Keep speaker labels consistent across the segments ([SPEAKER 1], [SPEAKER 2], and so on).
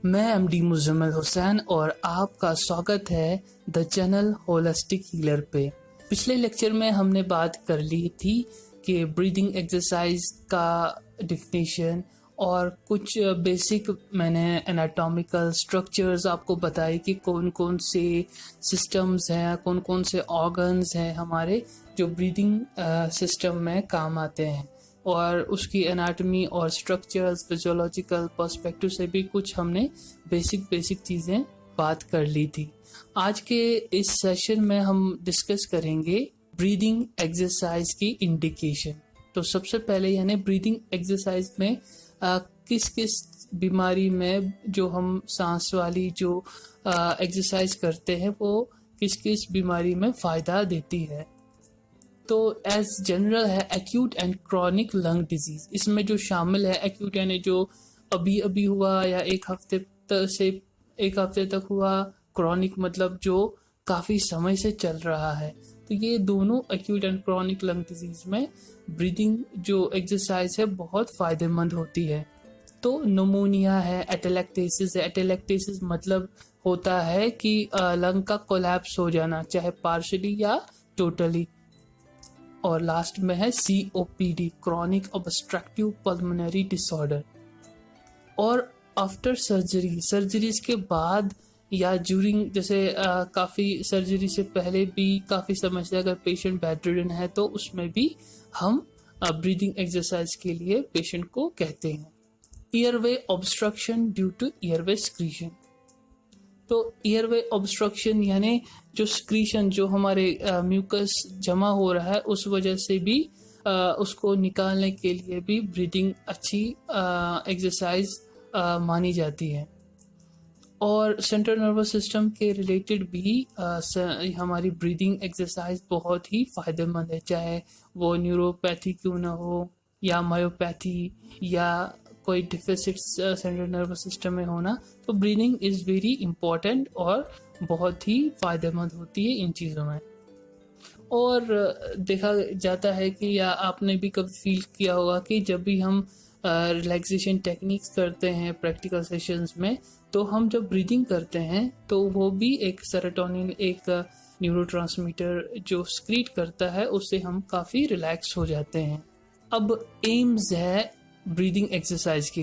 [SPEAKER 1] मैं एमडी मुजम्मिल हुसैन और आपका स्वागत है द चैनल होलिस्टिक हीलर पे। पिछले लेक्चर में हमने बात कर ली थी कि ब्रीदिंग एक्सरसाइज का डिफिनीशन और कुछ बेसिक मैंने एनाटॉमिकल स्ट्रक्चर्स आपको बताए कि कौन कौन से सिस्टम्स हैं, कौन कौन से ऑर्गन्स हैं हमारे जो ब्रीदिंग सिस्टम में काम आते हैं, और उसकी एनाटॉमी और स्ट्रक्चर्स फिजियोलॉजिकल पर्सपेक्टिव से भी कुछ हमने बेसिक चीज़ें बात कर ली थी। आज के इस सेशन में हम डिस्कस करेंगे ब्रीदिंग एक्सरसाइज की इंडिकेशन। तो सबसे पहले यानी ब्रीदिंग एक्सरसाइज में किस किस बीमारी में जो हम सांस वाली जो एक्सरसाइज करते हैं वो किस किस बीमारी में फ़ायदा देती है। तो एज जनरल है acute and chronic lung disease. इसमें जो शामिल है एक्यूट यानी जो अभी अभी हुआ या एक हफ्ते तक हुआ, क्रॉनिक मतलब जो काफ़ी समय से चल रहा है। तो ये दोनों acute and chronic lung disease में ब्रीदिंग जो एक्सरसाइज है बहुत फ़ायदेमंद होती है। तो नमोनिया है, एटेलेक्टेसिस है। एटेलेक्टेसिस मतलब होता है कि लंग का कोलैप्स हो जाना, चाहे पार्शली या टोटली। और लास्ट में है COPD, chronic obstructive pulmonary disorder. और आफ्टर सर्जरीज के बाद या ड्यूरिंग, जैसे काफ़ी सर्जरी से पहले भी काफ़ी समय से अगर पेशेंट बेडरिडन है तो उसमें भी हम ब्रीदिंग एक्सरसाइज के लिए पेशेंट को कहते हैं। ईयरवे ऑब्स्ट्रक्शन ड्यू टू ईयरवे स्क्रीशन। तो ईयरवे ऑब्स्ट्रक्शन यानी जो स्क्रीशन, जो हमारे म्यूकस जमा हो रहा है, उस वजह से भी उसको निकालने के लिए भी ब्रीदिंग अच्छी एक्सरसाइज मानी जाती है। और सेंट्रल नर्वस सिस्टम के रिलेटेड भी हमारी ब्रीदिंग एक्सरसाइज बहुत ही फ़ायदेमंद है, चाहे वो न्यूरोपैथी क्यों ना हो या मायोपैथी या कोई डिफिसिट सेंट्रल नर्वस सिस्टम में होना। तो ब्रीदिंग इज़ वेरी इम्पोर्टेंट और बहुत ही फ़ायदेमंद होती है इन चीज़ों में। और देखा जाता है कि या आपने भी कभी फील किया होगा कि जब भी हम रिलैक्सेशन टेक्निक्स करते हैं प्रैक्टिकल सेशंस में, तो हम जब ब्रीदिंग करते हैं तो वो भी एक सेरोटोनिन, एक न्यूरोट्रांसमीटर जो स्क्रीट करता है, उससे हम काफ़ी रिलैक्स हो जाते हैं। अब एम्स है ब्रीदिंग एक्सरसाइज की।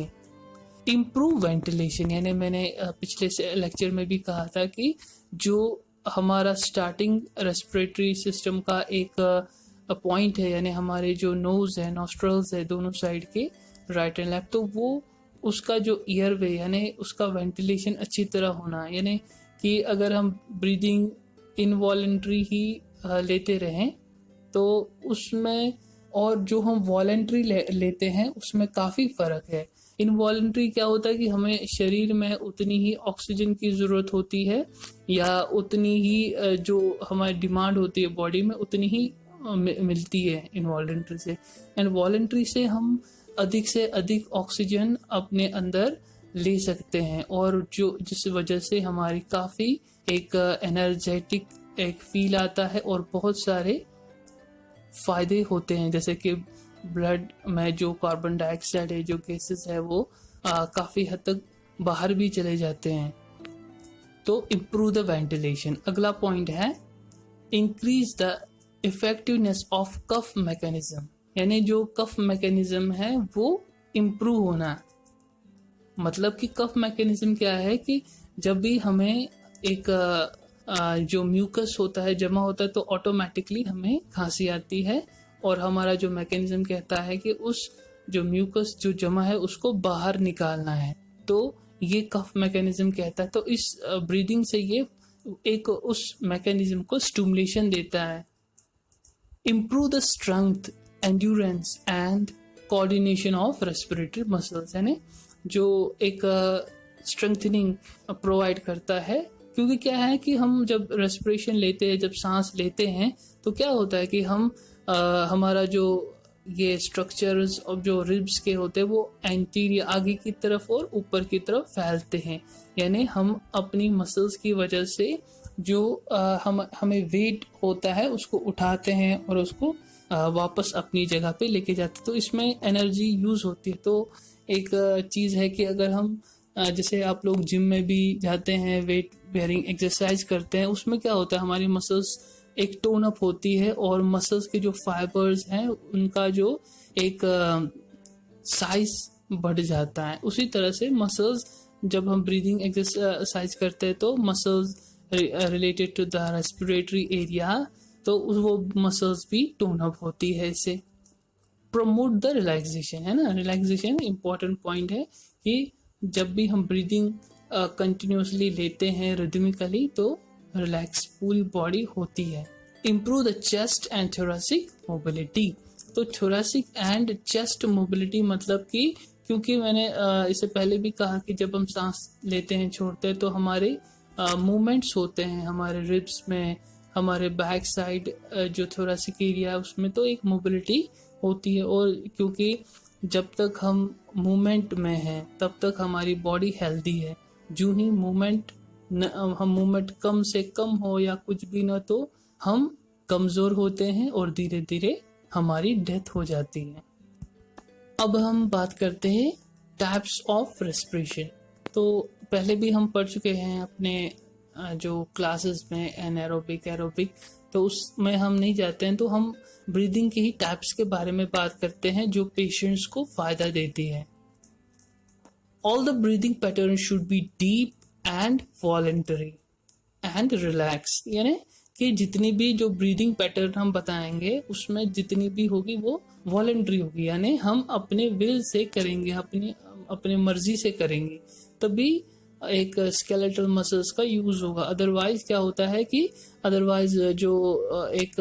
[SPEAKER 1] इम्प्रूव वेंटिलेशन, यानी मैंने पिछले लेक्चर में भी कहा था कि जो हमारा स्टार्टिंग रेस्पिरेटरी सिस्टम का एक पॉइंट है, यानी हमारे जो नोज है, नॉस्ट्रल्स है दोनों साइड के, राइट एंड लेफ्ट, तो वो उसका जो ईयरवे यानी उसका वेंटिलेशन अच्छी तरह होना, यानी कि अगर हम ब्रीदिंग इनवॉलेंट्री ही लेते रहें तो उसमें और जो हम वॉलेंट्री लेते हैं उसमें काफ़ी फ़र्क है। इनवॉलेंट्री क्या होता है कि हमें शरीर में उतनी ही ऑक्सीजन की ज़रूरत होती है या उतनी ही जो हमारी डिमांड होती है बॉडी में उतनी ही मिलती है इनवॉलेंट्री से। एंड वॉलेंट्री से हम अधिक से अधिक ऑक्सीजन अपने अंदर ले सकते हैं, और जो जिस वजह से हमारी काफ़ी एक एनर्जेटिक एक फील आता है और बहुत सारे फ़ायदे होते हैं, जैसे कि ब्लड में जो कार्बन डाइऑक्साइड है, जो गैसेस है, वो काफ़ी हद तक बाहर भी चले जाते हैं। तो इम्प्रूव द वेंटिलेशन। अगला पॉइंट है increase the effectiveness of cough mechanism, यानी जो कफ मैकेनिज्म है वो इम्प्रूव होना। मतलब कि कफ मैकेनिज्म क्या है कि जब भी हमें एक जो म्यूकस होता है जमा होता है तो ऑटोमेटिकली हमें खांसी आती है, और हमारा जो मैकेनिज्म कहता है कि उस जो म्यूकस जो जमा है उसको बाहर निकालना है। तो ये कफ मैकेनिज्म कहता है। तो इस ब्रीदिंग से ये एक उस मैकेनिज्म को स्टिमुलेशन देता है। Improve the strength, endurance and coordination of respiratory muscles, यानी जो एक स्ट्रेंथनिंग प्रोवाइड करता है। क्योंकि क्या है कि हम जब रेस्पिरेशन लेते हैं, जब सांस लेते हैं, तो क्या होता है कि हम हमारा जो ये स्ट्रक्चर्स और जो रिब्स के होते हैं वो एंटीरियर आगे की तरफ और ऊपर की तरफ फैलते हैं, यानी हम अपनी मसल्स की वजह से जो हमें वेट होता है उसको उठाते हैं और उसको वापस अपनी जगह पे लेके जाते हैं। तो इसमें एनर्जी यूज़ होती है। तो एक चीज़ है कि अगर हम जैसे आप लोग जिम में भी जाते हैं, वेट बेयरिंग एक्सरसाइज करते हैं, उसमें क्या होता है, हमारी मसल्स एक टोन अप होती है और मसल्स के जो फाइबर्स हैं उनका जो एक साइज बढ़ जाता है। उसी तरह से मसल्स, जब हम ब्रीदिंग एक्सरसाइज करते हैं तो muscles related to the respiratory area, तो वो मसल्स भी टोन अप होती है। इससे प्रमोट द रिलैक्सेशन, है ना, रिलैक्सेशन इंपॉर्टेंट पॉइंट है कि जब भी हम ब्रीदिंग कंटिन्यूसली लेते हैं रिदमिकली तो रिलैक्स पूरी बॉडी होती है। Improve the chest and thoracic mobility. तो थोरेसिक एंड चेस्ट मोबिलिटी मतलब कि, क्योंकि मैंने इससे पहले भी कहा कि जब हम सांस लेते हैं छोड़ते हैं तो हमारे मूवमेंट्स होते हैं हमारे रिब्स में, हमारे बैक साइड जो थोरेसिक एरिया है उसमें तो एक मोबिलिटी होती है। और क्योंकि जब तक हम मूवमेंट में हैं तब तक हमारी बॉडी हेल्दी है। जो ही हम मूवमेंट कम से कम हो या कुछ भी ना, तो हम कमज़ोर होते हैं और धीरे धीरे हमारी डेथ हो जाती है। अब हम बात करते हैं टाइप्स ऑफ रेस्पिरेशन। तो पहले भी हम पढ़ चुके हैं अपने जो क्लासेस में एनारोबिक एरोबिक, तो उसमें हम नहीं जाते हैं। तो हम ब्रीदिंग के ही टाइप्स के बारे में बात करते हैं जो पेशेंट्स को फायदा देती है। All the breathing pattern should be deep and voluntary and relax, यानी कि जितनी भी जो ब्रीदिंग पैटर्न हम बताएंगे उसमें जितनी भी होगी वो वॉलेंटरी होगी, यानी हम अपने विल से करेंगे, अपने मर्जी से करेंगे, तभी एक स्केलेटल मसल्स का यूज होगा। अदरवाइज क्या होता है कि अदरवाइज जो एक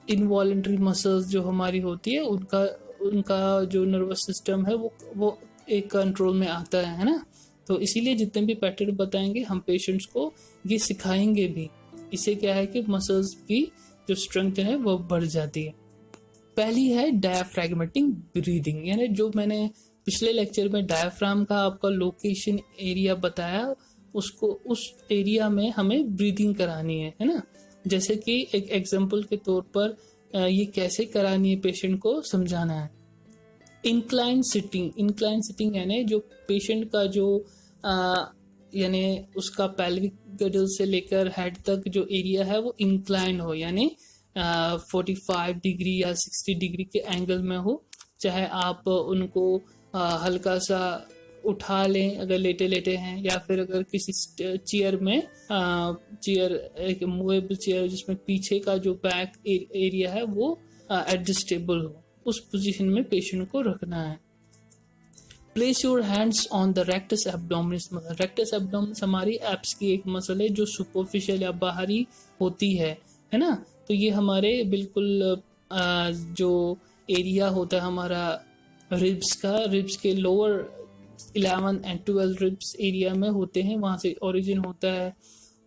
[SPEAKER 1] इनवॉलेंटरी मसल्स जो हमारी होती है उनका जो नर्वस सिस्टम है वो एक कंट्रोल में आता है ना। तो इसीलिए जितने भी पैटर्न बताएंगे हम पेशेंट्स को ये सिखाएंगे भी। इससे क्या है कि मसल्स की जो स्ट्रेंथ है वो बढ़ जाती है। पहली है डायफ्रैग्मेटिक ब्रीदिंग, यानी जो मैंने पिछले लेक्चर में डायफ्राम का आपका लोकेशन एरिया बताया, उसको उस एरिया में हमें ब्रीदिंग करानी है ना। जैसे कि एक एग्जांपल के तौर पर ये कैसे करानी है पेशेंट को समझाना है। इंक्लाइन सिटिंग यानी जो पेशेंट का जो यानी उसका पेल्विक गडल से लेकर हेड तक जो एरिया है वो इंक्लाइन हो, यानी 45 डिग्री या 60 डिग्री के एंगल में हो। चाहे आप उनको हल्का सा उठा लें अगर लेटे लेटे हैं, या फिर अगर किसी चेयर में चेयर एक मूवेबल चेयर जिसमें पीछे का जो बैक एरिया है वो एडजस्टेबल हो, उस पोजीशन में पेशेंट को रखना है। Place your hands on the rectus abdominis muscle. Rectus abdominis हमारी एब्स की एक मसल है जो सुपरफिशियल या बाहरी होती है ना। तो ये हमारे बिल्कुल जो एरिया होता है हमारा रिब्स के लोअर 11 एंड 12 रिब्स एरिया में होते हैं, वहाँ से ओरिजिन होता है।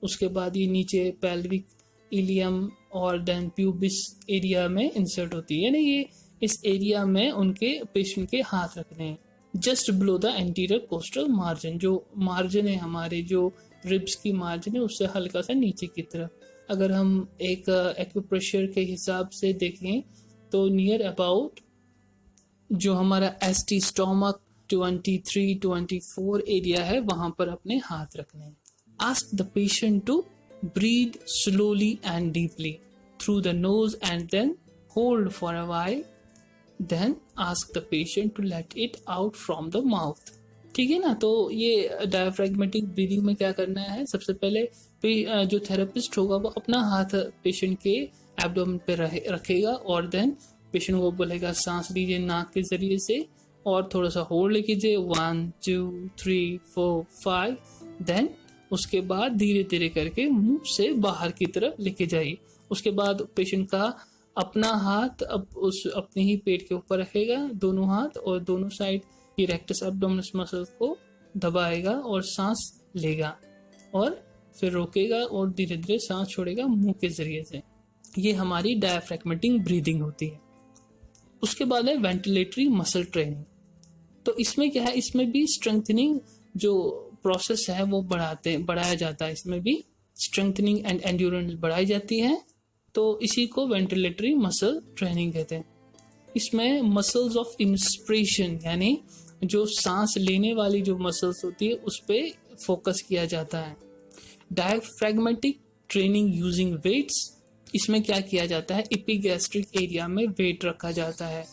[SPEAKER 1] उसके बाद ये नीचे पेल्विक इलियम और देन प्यूबिस एरिया में इंसर्ट होती है, यानी ये इस एरिया में उनके पेशेंट के हाथ रखने हैं। Just below the anterior coastal margin, जो मार्जिन है हमारे जो रिब्स की मार्जिन है उससे हल्का सा नीचे की तरफ। अगर हम एक एक्यूप्रेशर के हिसाब से देखें तो नियर अबाउट जो हमारा एसटी स्टोमक 23-24 एरिया है वहां पर अपने हाथ रखने हैं। Ask the patient to breathe slowly and deeply through the nose and then hold for a while, then ask the patient to let it out from the mouth. ठीक है ना। तो ये डायफ्रैग्मेटिक ब्रीदिंग में क्या करना है, सबसे पहले जो थेरेपिस्ट होगा वो अपना हाथ पेशेंट के एब्डोमेन पे रखेगा और देन पेशेंट को बोलेगा सांस लीजिए नाक के जरिए से और थोड़ा सा होल्ड कीजिए 1 2 3 4 5, देन उसके बाद धीरे धीरे करके मुंह से बाहर की तरफ लेके जाइए। उसके बाद पेशेंट का अपना हाथ उस अपने ही पेट के ऊपर रखेगा, दोनों हाथ, और दोनों साइड की रेक्टस एब्डोमिनस मसल को दबाएगा और सांस लेगा और फिर रोकेगा और धीरे धीरे सांस छोड़ेगा मुंह के जरिए से। ये हमारी डायफ्रैग्मेटिक ब्रीदिंग होती है। उसके बाद है वेंटिलेटरी मसल ट्रेनिंग। तो इसमें क्या है, इसमें भी स्ट्रेंथनिंग जो प्रोसेस है वो बढ़ाया जाता है। इसमें भी स्ट्रेंथनिंग एंड एंड्योरेंस बढ़ाई जाती है, तो इसी को वेंटिलेटरी मसल ट्रेनिंग कहते हैं। इसमें मसल्स ऑफ इंस्पिरेशन यानी जो सांस लेने वाली जो मसल्स होती है उस पर फोकस किया जाता है। डायफ्रैग्मेटिक ट्रेनिंग यूजिंग वेट्स, इसमें क्या किया जाता है, एपिगैस्ट्रिक एरिया में वेट रखा जाता है।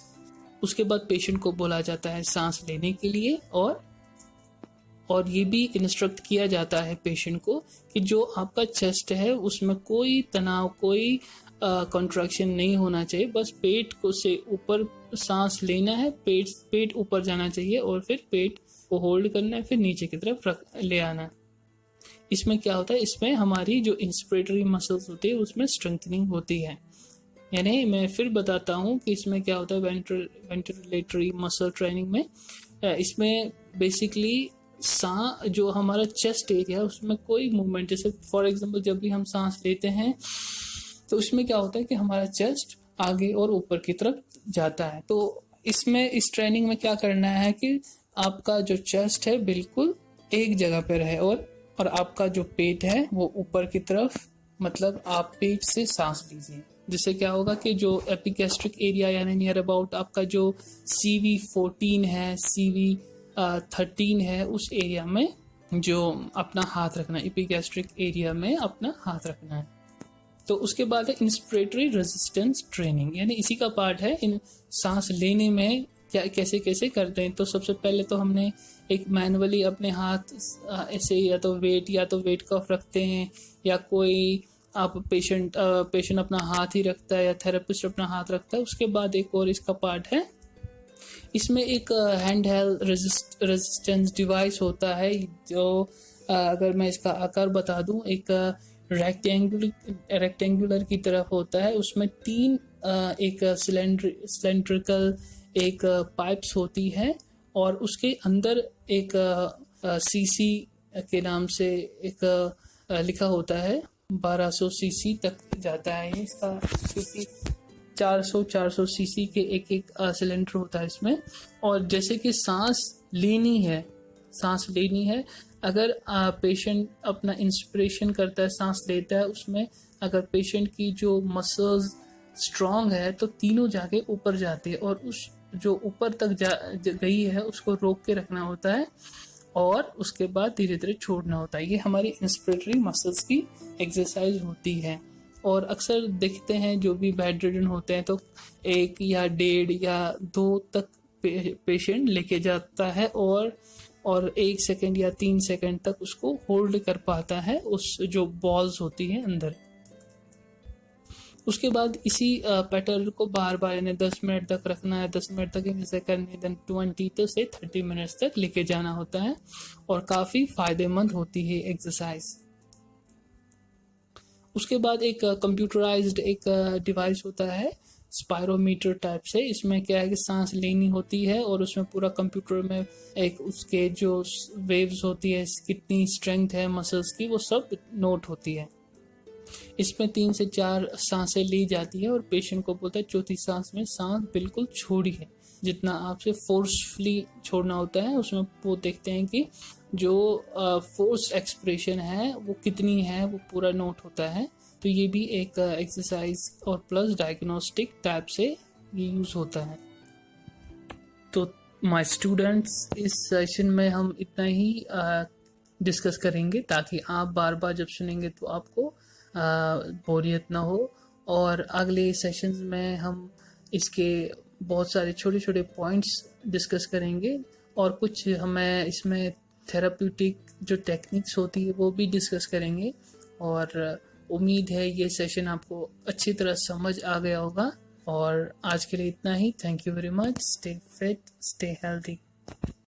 [SPEAKER 1] उसके बाद पेशेंट को बोला जाता है सांस लेने के लिए, और ये भी इंस्ट्रक्ट किया जाता है पेशेंट को कि जो आपका चेस्ट है उसमें कोई तनाव, कोई कॉन्ट्रैक्शन नहीं होना चाहिए, बस पेट को से ऊपर सांस लेना है, पेट ऊपर जाना चाहिए और फिर पेट को होल्ड करना है, फिर नीचे की तरफ ले आना है। इसमें क्या होता है, इसमें हमारी जो इंस्पिरेटरी मसल्स होती है उसमें स्ट्रेंथनिंग होती है। यानी मैं फिर बताता हूँ कि इसमें क्या होता है वेंटिलेटरी मसल ट्रेनिंग में। इसमें बेसिकली जो हमारा चेस्ट एरिया है उसमें कोई मूवमेंट, जैसे फॉर एग्जांपल जब भी हम सांस लेते हैं तो उसमें क्या होता है कि हमारा चेस्ट आगे और ऊपर की तरफ जाता है। तो इसमें इस ट्रेनिंग में क्या करना है कि आपका जो चेस्ट है बिल्कुल एक जगह पे रहे, और आपका जो पेट है वो ऊपर की तरफ, मतलब आप पेट से सांस लीजिए। जिससे क्या होगा कि जो एपिगैस्ट्रिक एरिया यानी नियर अबाउट आपका जो CV14 है, CV13 है, उस एरिया में जो अपना हाथ रखना है, एपिगैस्ट्रिक एरिया में अपना हाथ रखना है। तो उसके बाद है इंस्पिरेटरी रेजिस्टेंस ट्रेनिंग, यानी इसी का पार्ट है इन सांस लेने में क्या कैसे कैसे करते हैं। तो सबसे पहले तो हमने एक मैनुअली अपने हाथ ऐसे या तो वेट कफ रखते हैं, या कोई आप पेशेंट अपना हाथ ही रखता है, या थेरेपिस्ट अपना हाथ रखता है। उसके बाद एक और इसका पार्ट है, इसमें एक हैंड हेल्ड रेजिस्टेंस डिवाइस होता है, जो अगर मैं इसका आकार बता दूं, एक रेक्टेंगुलर की तरफ होता है। उसमें 3 एक सिलेंड्रिकल एक पाइप्स होती है, और उसके अंदर एक सीसी के नाम से एक लिखा होता है, 1200 सीसी तक जाता है इसका, क्योंकि 400 सीसी के एक सिलेंडर होता है इसमें। और जैसे कि सांस लेनी है, अगर पेशेंट अपना इंस्पिरेशन करता है, सांस लेता है, उसमें अगर पेशेंट की जो मसल्स स्ट्रांग है तो तीनों जाके ऊपर जाते हैं, और उस जो ऊपर तक गई है उसको रोक के रखना होता है, और उसके बाद धीरे धीरे छोड़ना होता है। ये हमारी इंस्पिरेटरी मसल्स की एक्सरसाइज होती है। और अक्सर देखते हैं जो भी बेड रिडन होते हैं तो 1 या 1.5 या 2 तक पेशेंट लेके जाता है, और 1 सेकंड या 3 सेकंड तक उसको होल्ड कर पाता है उस जो बॉल्स होती है अंदर। उसके बाद इसी पैटर्न को बार बार यानी 10 मिनट तक रखना है, 10 मिनट तक ऐसे करनी, देन 20 से 30 मिनट्स तक लेके जाना होता है, और काफ़ी फायदेमंद होती है एक्सरसाइज। उसके बाद एक कंप्यूटराइज्ड एक डिवाइस होता है स्पायरोमीटर टाइप से। इसमें क्या है कि सांस लेनी होती है, और उसमें पूरा कंप्यूटर में एक उसके जो वेव्स होती है, कितनी स्ट्रेंथ है मसल्स की, वो सब नोट होती है। इसमें 3 से 4 सांसें ली जाती है, और पेशेंट को बोलता है चौथी सांस में सांस बिल्कुल छोड़िए, जितना आपसे फोर्सफुली छोड़ना होता है। उसमें वो देखते हैं कि जो फोर्स एक्सप्रेशन है वो कितनी है, वो पूरा नोट होता है। तो ये भी एक एक्सरसाइज और प्लस डायग्नोस्टिक टाइप से ये यूज़ होता है। तो माय स्टूडेंट्स, इस सेशन में हम इतना ही डिस्कस करेंगे, ताकि आप बार बार जब सुनेंगे तो आपको बोरियत ना हो। और अगले सेशंस में हम इसके बहुत सारे छोटे छोटे पॉइंट्स डिस्कस करेंगे, और कुछ हमें इसमें थेराप्यूटिक जो टेक्निक्स होती है वो भी डिस्कस करेंगे। और उम्मीद है ये सेशन आपको अच्छी तरह समझ आ गया होगा। और आज के लिए इतना ही। Thank you very much. Stay fit, stay healthy.